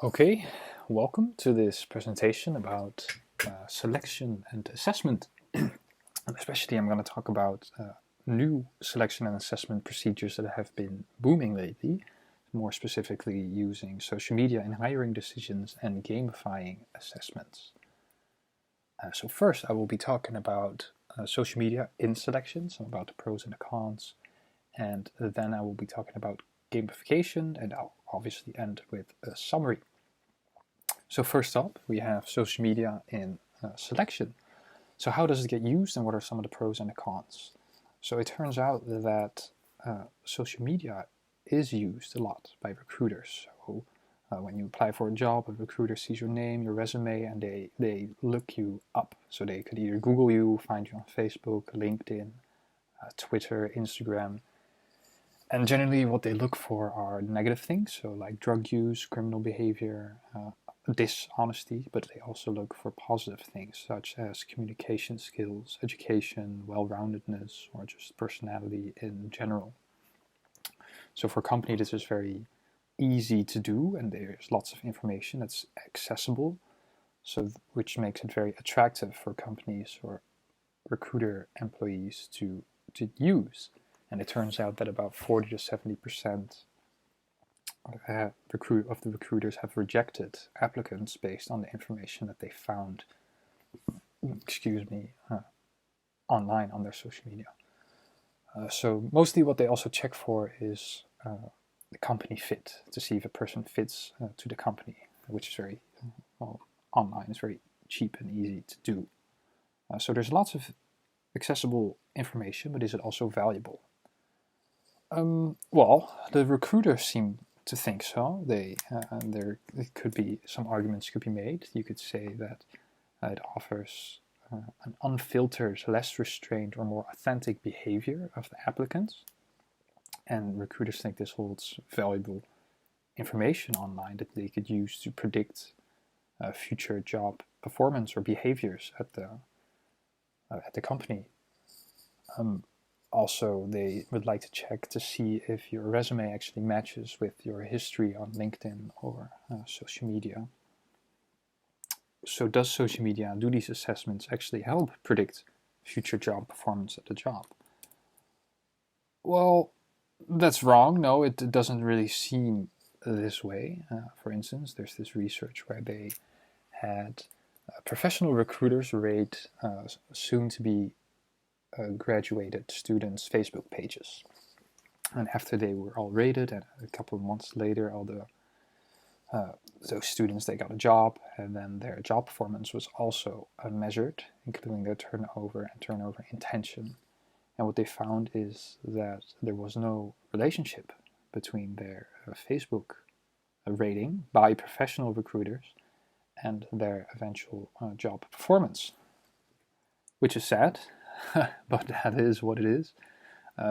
Okay, welcome to this presentation about selection and assessment. Especially, I'm going to talk about new selection and assessment procedures that have been booming lately, more specifically using social media in hiring decisions and gamifying assessments. So first, I will be talking about social media in selection, so about the pros and the cons, and then I will be talking about gamification, and I'll obviously end with a summary. So first up, we have social media in selection. So how does it get used and what are some of the pros and the cons? So it turns out that social media is used a lot by recruiters. So when you apply for a job, a recruiter sees your name, your resume, and they look you up. So they could either Google you, find you on Facebook, LinkedIn, Twitter, Instagram. And generally what they look for are negative things, so like drug use, criminal behavior, dishonesty, but they also look for positive things such as communication skills, education, well-roundedness, or just personality in general. So for a company, this is very easy to do, and there's lots of information that's accessible, so which makes it very attractive for companies or recruiter employees to use. And it turns out that about 40 to 70% of the recruiters have rejected applicants based on the information that they found, online on their social media. So mostly what they also check for is the company fit, to see if a person fits to the company, which is very, online is very cheap and easy to do. So there's lots of accessible information, but is it also valuable? Well, the recruiters seem to think so. There could be some arguments could be made. You could say that it offers an unfiltered, less restrained, or more authentic behavior of the applicants. And recruiters think this holds valuable information online that they could use to predict future job performance or behaviors at the company. Also, they would like to check to see if your resume actually matches with your history on LinkedIn or social media. So does social media do these assessments actually help predict future job performance at the job? Well, that's wrong. No, it doesn't really seem this way. For instance, there's this research where they had professional recruiters rate soon-to-be graduated students' Facebook pages. And after they were all rated, and a couple of months later, all those students, they got a job, and then their job performance was also measured, including their turnover and turnover intention. And what they found is that there was no relationship between their Facebook rating by professional recruiters and their eventual job performance, which is sad, but that is what it is.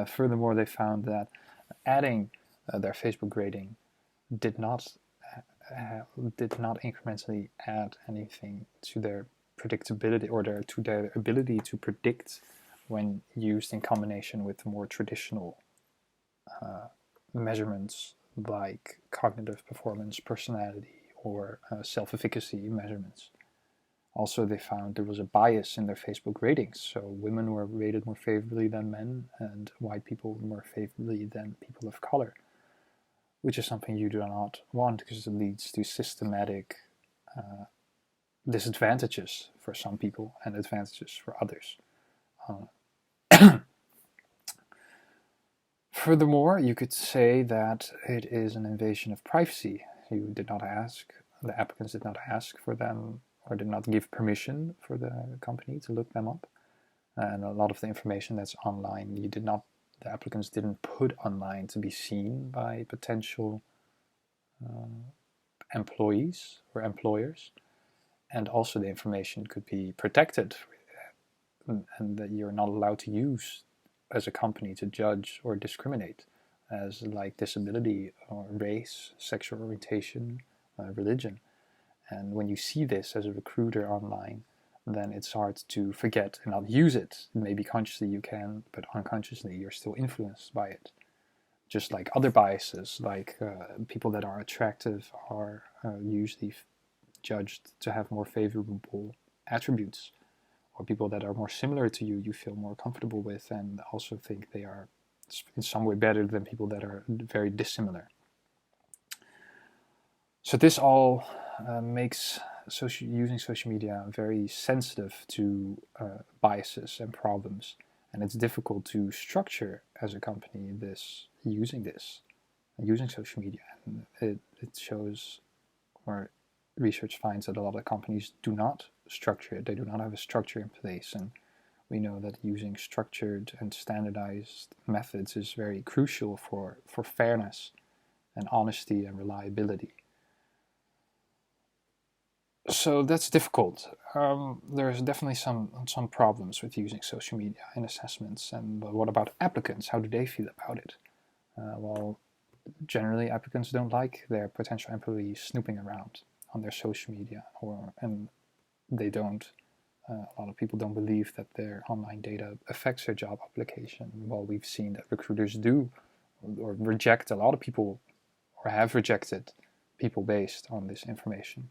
Furthermore, they found that adding their Facebook rating did not incrementally add anything to their predictability or to their ability to predict when used in combination with more traditional measurements like cognitive performance, personality, or self-efficacy measurements. Also, they found there was a bias in their Facebook ratings, so women were rated more favorably than men, and white people more favorably than people of color, which is something you do not want because it leads to systematic disadvantages for some people and advantages for others. Furthermore, you could say that it is an invasion of privacy. You did not ask, the applicants did not ask for them or did not give permission for the company to look them up. And a lot of the information that's online, the applicants didn't put online to be seen by potential employees or employers. And also the information could be protected and that you're not allowed to use as a company to judge or discriminate as like disability or race, sexual orientation, religion. And when you see this as a recruiter online, then it's hard to forget and not use it. Maybe consciously you can, but unconsciously you're still influenced by it. just like other biases, like people that are attractive are usually judged to have more favorable attributes, or people that are more similar to you feel more comfortable with and also think they are in some way better than people that are very dissimilar. So this all makes using social media very sensitive to biases and problems, and it's difficult to structure as a company using social media. And it shows, or research finds, that a lot of companies do not structure it. They do not have a structure in place, and we know that using structured and standardized methods is very crucial for fairness and honesty and reliability. So that's difficult. There's definitely some problems with using social media in assessments. And what about applicants? How do they feel about it? Well, generally applicants don't like their potential employees snooping around on their social media, and they don't. A lot of people don't believe that their online data affects their job application. Well, we've seen that recruiters do, or reject a lot of people, or have rejected people based on this information.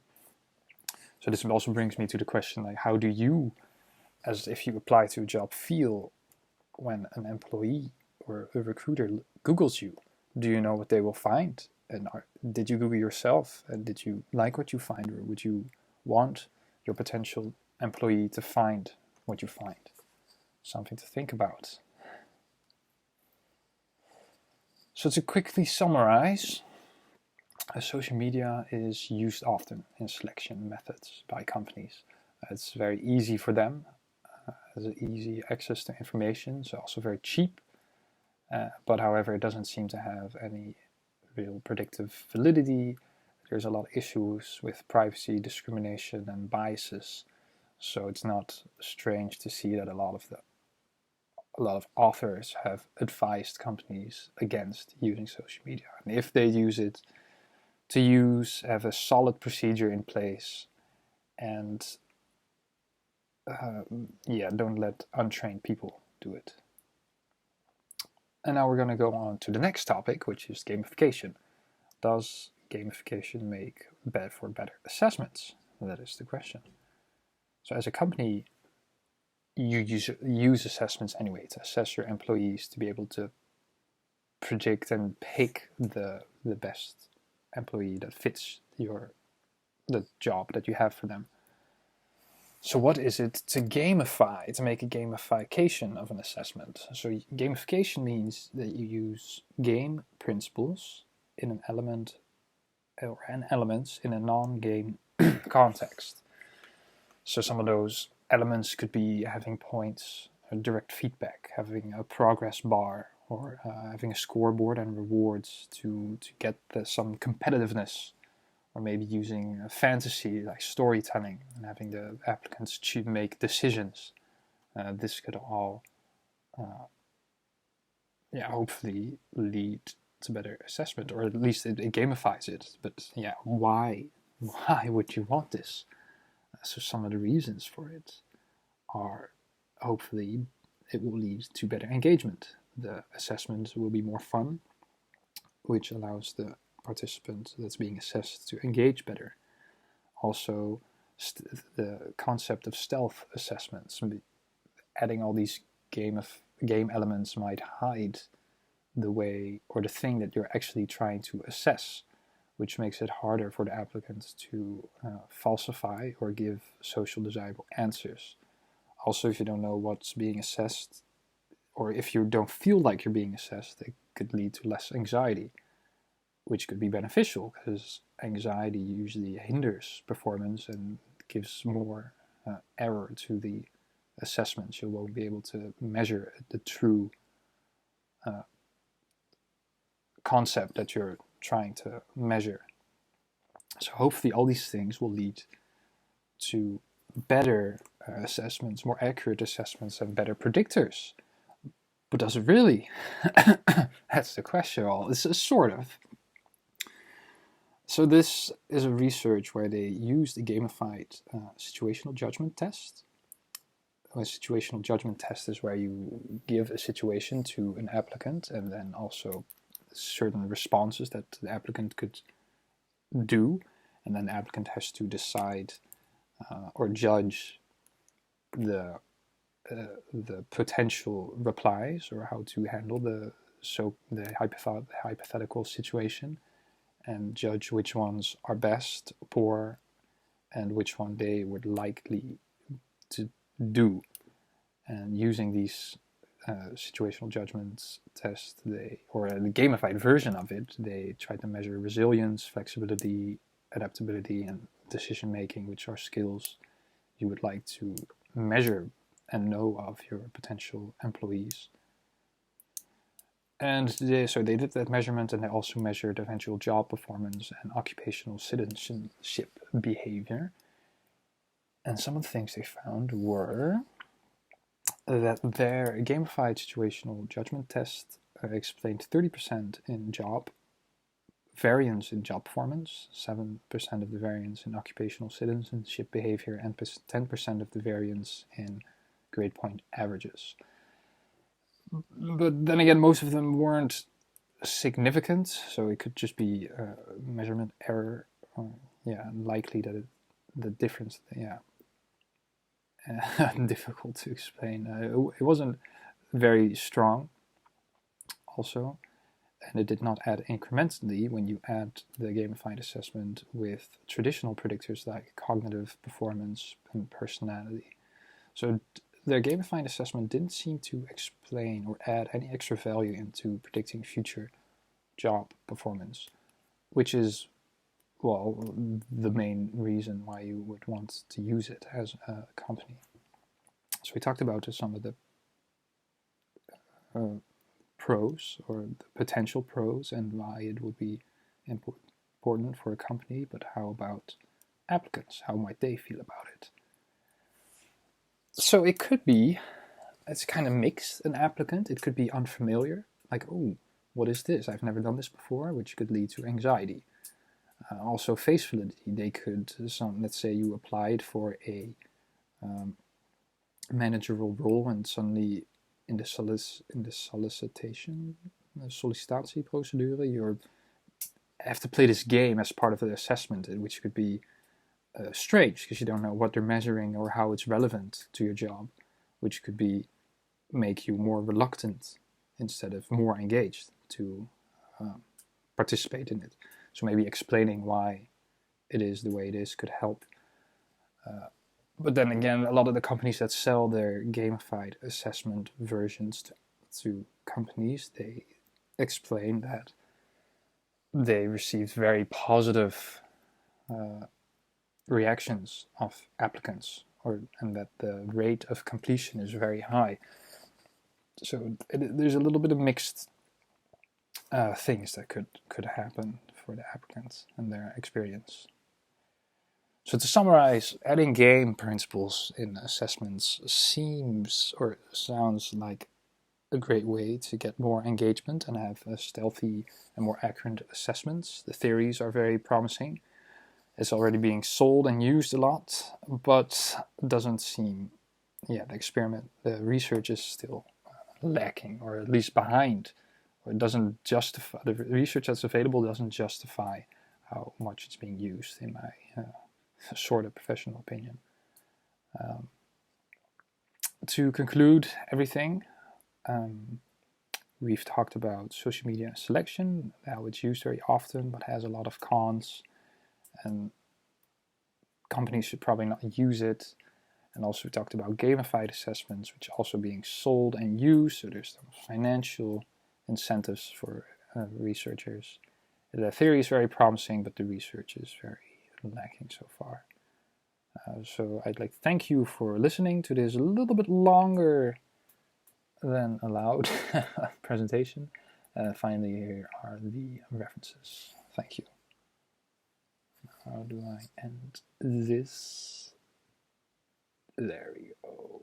So this also brings me to the question, like, how do you, as if you apply to a job, feel when an employee or a recruiter Googles you? Do you know what they will find? And did you Google yourself? And did you like what you find? Or would you want your potential employee to find what you find? Something to think about. So to quickly summarize, social media is used often in selection methods by companies. It's very easy for them, has easy access to information, so also very cheap. But however, it doesn't seem to have any real predictive validity. There's a lot of issues with privacy, discrimination, and biases. So it's not strange to see that a lot of authors have advised companies against using social media. And if they use it, have a solid procedure in place, and don't let untrained people do it. And now we're going to go on to the next topic, which is gamification. Does gamification make for better assessments? That is the question. So as a company, you use assessments anyway to assess your employees, to be able to predict and pick the best employee that fits the job that you have for them. So what is it to gamify, to make a gamification of an assessment? So gamification means that you use game principles in an element or elements in a non-game context. So some of those elements could be having points, direct feedback, having a progress bar, or having a scoreboard and rewards to get some competitiveness, or maybe using fantasy like storytelling and having the applicants make decisions. This could all hopefully lead to better assessment, or at least it gamifies it. But why would you want this? So some of the reasons for it are, hopefully it will lead to better engagement. The assessment will be more fun, which allows the participant that's being assessed to engage better. Also, the concept of stealth assessments, adding all these game elements might hide the way or the thing that you're actually trying to assess, which makes it harder for the applicants to falsify or give social desirable answers. Also, if you don't know what's being assessed, or if you don't feel like you're being assessed, it could lead to less anxiety, which could be beneficial, because anxiety usually hinders performance and gives more error to the assessments. You won't be able to measure the true concept that you're trying to measure. So hopefully all these things will lead to better assessments, more accurate assessments, and better predictors. But does it really? That's the question. Well, it's sort of. So this is a research where they used a gamified situational judgment test. A situational judgment test is where you give a situation to an applicant, and then also certain responses that the applicant could do, and then the applicant has to decide or judge the potential replies, or how to handle the hypothetical situation, and judge which ones are best, poor, and which one they would likely to do. And using these situational judgments test, or the gamified version of it, they try to measure resilience, flexibility, adaptability, and decision making, which are skills you would like to measure and know of your potential employees. And so they did that measurement, and they also measured eventual job performance and occupational citizenship behavior. And some of the things they found were that their gamified situational judgment test explained 30% in job variance in job performance, 7% of the variance in occupational citizenship behavior, and 10% of the variance in grade point averages. But then again, most of them weren't significant, so it could just be measurement error. Likely that the difference, difficult to explain. It wasn't very strong, also, and it did not add incrementally when you add the gamified assessment with traditional predictors like cognitive performance and personality. So their gamified assessment didn't seem to explain or add any extra value into predicting future job performance, which is, well, the main reason why you would want to use it as a company. So we talked about some of the pros, or the potential pros, and why it would be important for a company, but how about applicants? How might they feel about it? So it could be, it's kind of mixed, an applicant. It could be unfamiliar, like, oh, what is this? I've never done this before, which could lead to anxiety. Also face validity. They could, let's say you applied for a managerial role, and suddenly in the sollicitatieprocedure, you have to play this game as part of the assessment, which could be strange because you don't know what they're measuring or how it's relevant to your job, which could be make you more reluctant instead of more engaged to participate in it. So maybe explaining why it is the way it is could help. But then again, a lot of the companies that sell their gamified assessment versions to companies, they explain that they received very positive reactions of applicants, and that the rate of completion is very high. So there's a little bit of mixed things that could happen for the applicants and their experience. So to summarize, adding game principles in assessments seems or sounds like a great way to get more engagement and have a stealthy and more accurate assessments. The theories are very promising. It's already being sold and used a lot, but doesn't seem, the research is still lacking, or at least behind, or it doesn't justify, the research that's available doesn't justify how much it's being used, in my sort of professional opinion. To conclude everything, we've talked about social media selection, how it's used very often but has a lot of cons, and companies should probably not use it. And also we talked about gamified assessments, which are also being sold and used, so there's some financial incentives for researchers. The theory is very promising, but the research is very lacking so far. So I'd like to thank you for listening to this a little bit longer than allowed presentation. Finally, here are the references. Thank you. How do I end this? There we go.